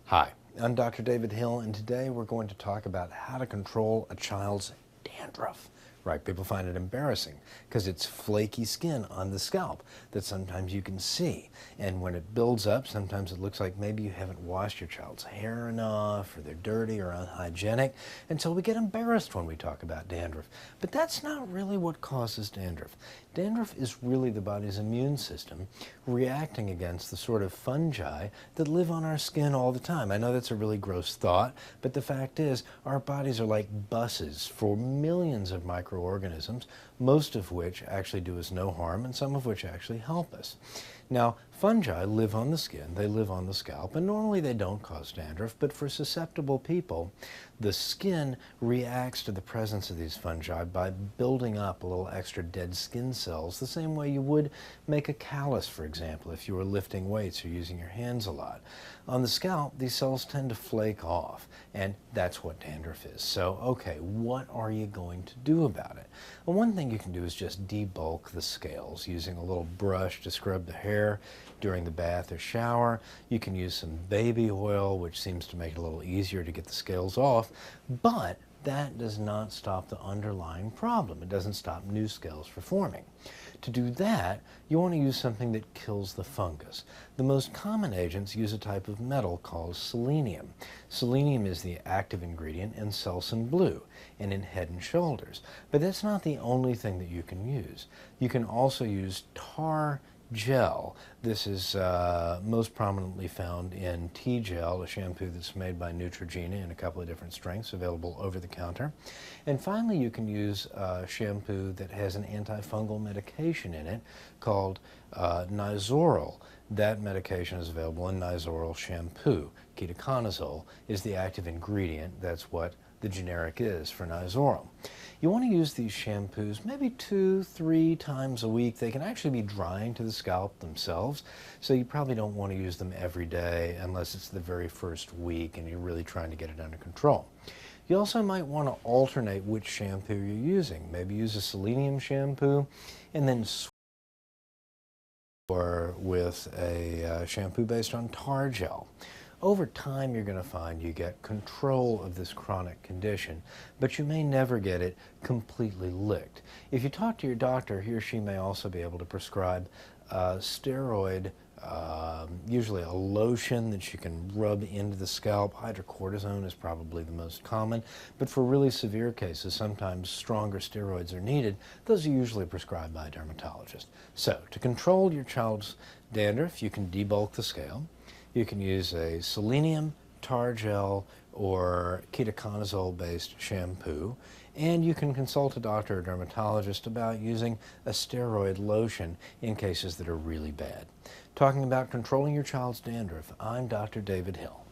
Hi, I'm Dr. David Hill, and today we're going to talk about how to control a child's dandruff. Right, people find it embarrassing because it's flaky skin on the scalp that sometimes you can see. And when it builds up, sometimes it looks like maybe you haven't washed your child's hair enough, or they're dirty or unhygienic, until we get embarrassed when we talk about dandruff. But that's not really what causes dandruff. Dandruff is really the body's immune system reacting against the sort of fungi that live on our skin all the time. I know that's a really gross thought, but the fact is our bodies are like buses for millions of microorganisms, most of which actually do us no harm and some of which actually help us. Now, fungi live on the skin, they live on the scalp, and normally they don't cause dandruff, but for susceptible people, the skin reacts to the presence of these fungi by building up a little extra dead skin cells, the same way you would make a callus, for example, if you were lifting weights or using your hands a lot. On the scalp, these cells tend to flake off, and that's what dandruff is. So, okay, what are you going to do about it? Well, one thing you can do is just debulk the scales using a little brush to scrub the hair during the bath or shower. You can use some baby oil, which seems to make it a little easier to get the scales off, but that does not stop the underlying problem. It doesn't stop new scales from forming. To do that, you want to use something that kills the fungus. The most common agents use a type of metal called selenium. Selenium is the active ingredient in Selsun Blue and in Head and Shoulders. But that's not the only thing that you can use. You can also use tar gel. This is most prominently found in T-Gel, a shampoo that's made by Neutrogena in a couple of different strengths, available over the counter. And finally, you can use a shampoo that has an antifungal medication in it called Nizoral. That medication is available in Nizoral shampoo. Ketoconazole is the active ingredient. That's what the generic is for Nizoral. You want to use these shampoos maybe 2-3 times a week. They can actually be drying to the scalp themselves, so you probably don't want to use them every day unless it's the very first week and you're really trying to get it under control. You also might want to alternate which shampoo you're using. Maybe use a selenium shampoo and then switch with a shampoo based on tar gel. Over time, you're going to find you get control of this chronic condition, but you may never get it completely licked. If you talk to your doctor, he or she may also be able to prescribe steroid, usually a lotion that you can rub into the scalp. Hydrocortisone is probably the most common, but for really severe cases, sometimes stronger steroids are needed. Those are usually prescribed by a dermatologist. So, to control your child's dandruff, you can debulk the scale. You can use a selenium, tar gel, or ketoconazole-based shampoo, and you can consult a doctor or dermatologist about using a steroid lotion in cases that are really bad. Talking about controlling your child's dandruff, I'm Dr. David Hill.